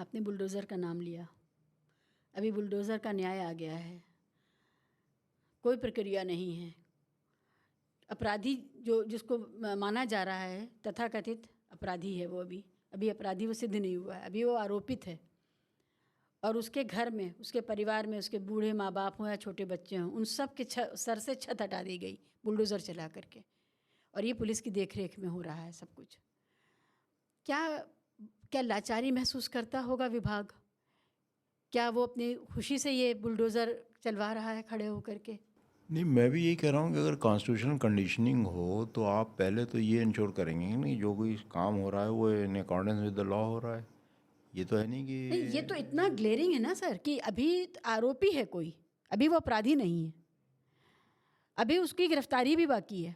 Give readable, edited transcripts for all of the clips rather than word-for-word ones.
आपने बुलडोज़र का नाम लिया। अभी बुलडोज़र का न्याय आ गया है, कोई प्रक्रिया नहीं है। अपराधी जिसको माना जा रहा है, तथाकथित अपराधी है वो, अभी अपराधी वो सिद्ध नहीं हुआ है, अभी वो आरोपित है। और उसके घर में, उसके परिवार में, उसके बूढ़े माँ बाप हों या छोटे बच्चे हों, उन सब के सर से छत हटा दी गई बुलडोज़र चला करके। और ये पुलिस की देखरेख में हो रहा है सब कुछ। क्या लाचारी महसूस करता होगा विभाग? क्या वो अपनी खुशी से ये बुलडोज़र चलवा रहा है खड़े होकर के? नहीं, मैं भी यही कह रहा हूँ कि अगर कॉन्स्टिट्यूशनल कंडीशनिंग हो तो आप पहले तो ये इंश्योर करेंगे कि नहीं जो कोई काम हो रहा है वो in accordance with the law हो रहा है। ये तो है नहीं नहीं, ये तो कि इतना ग्लेरिंग है ना सर कि अभी आरोपी है कोई, अभी वो अपराधी नहीं है, अभी उसकी गिरफ्तारी भी बाकी है,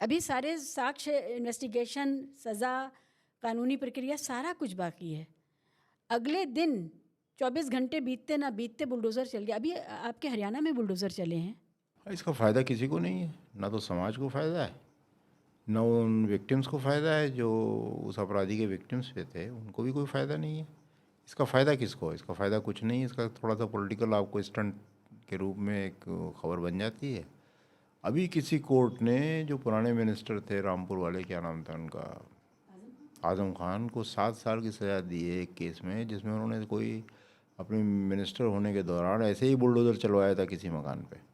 अभी सारे साक्ष्य, इन्वेस्टिगेशन, सज़ा, कानूनी प्रक्रिया सारा कुछ बाकी है। अगले दिन 24 घंटे बीतते ना बीतते बुलडोज़र चल गया। अभी आपके हरियाणा में बुलडोज़र चले हैं। इसका फ़ायदा किसी को नहीं है, ना तो समाज को फ़ायदा है, ना उन विक्टिम्स को फ़ायदा है जो उस अपराधी के विक्टिम्स पे थे, उनको भी कोई फ़ायदा नहीं है। इसका फ़ायदा किसको है? इसका फ़ायदा कुछ नहीं है। इसका थोड़ा सा पॉलिटिकल आपको स्टंट के रूप में एक खबर बन जाती है। अभी किसी कोर्ट ने जो पुराने मिनिस्टर थे रामपुर वाले, क्या नाम था उनका, आज़म खान को 7 साल की सज़ा दी है एक केस में जिसमें उन्होंने कोई अपने मिनिस्टर होने के दौरान ऐसे ही बुलडोज़र चलवाया था किसी मकान पे।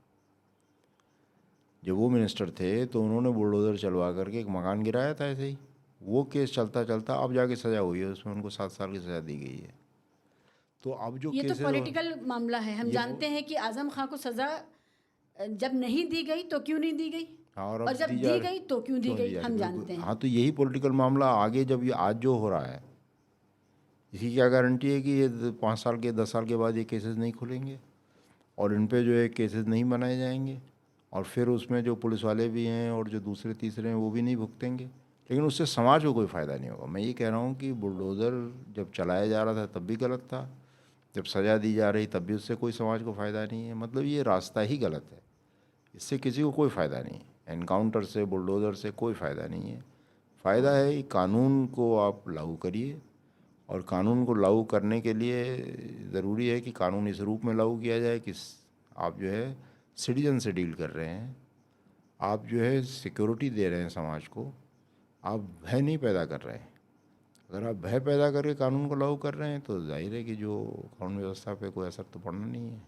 जब वो मिनिस्टर थे तो उन्होंने बुलडोज़र चलवा करके एक मकान गिराया था ऐसे ही। वो केस चलता चलता अब जाके सज़ा हुई है, उसमें उनको 7 साल की सज़ा दी गई है। तो अब जो ये तो केसेस पॉलिटिकल मामला है। हम ये जानते हैं कि आज़म खां को सज़ा जब नहीं दी गई तो क्यों नहीं दी गई, हाँ, और और अब जब दी जा दी रही, गई तो क्यों दी क्यों दी गई, जा रही, हम बिल्कुल। जानते हैं। हाँ, तो यही पॉलिटिकल मामला आगे जब ये आज जो हो रहा है, इसकी क्या गारंटी है कि ये 5 साल के 10 साल के बाद ये केसेस नहीं खुलेंगे और इन पे जो है केसेस नहीं बनाए जाएंगे, और फिर उसमें जो पुलिस वाले भी हैं और जो दूसरे तीसरे हैं वो भी नहीं भुगतेंगे, लेकिन उससे समाज को कोई फ़ायदा नहीं होगा। मैं ये कह रहा हूँ कि बुलडोज़र जब चलाया जा रहा था तब भी गलत था, जब सज़ा दी जा रही तब भी उससे कोई समाज को फ़ायदा नहीं है। मतलब ये रास्ता ही गलत है, इससे किसी को कोई फ़ायदा नहीं है। एनकाउंटर से, बुलडोज़र से कोई फ़ायदा नहीं है। फ़ायदा है कि कानून को आप लागू करिए, और कानून को लागू करने के लिए ज़रूरी है कि कानून इस रूप में लागू किया जाए कि आप जो है सिटीजन से डील कर रहे हैं, आप जो है सिक्योरिटी दे रहे हैं समाज को, आप भय नहीं पैदा कर रहे हैं। अगर आप भय पैदा करके कानून को लागू कर रहे हैं तो जाहिर है कि जो कानून व्यवस्था पे कोई असर तो पड़ना नहीं है।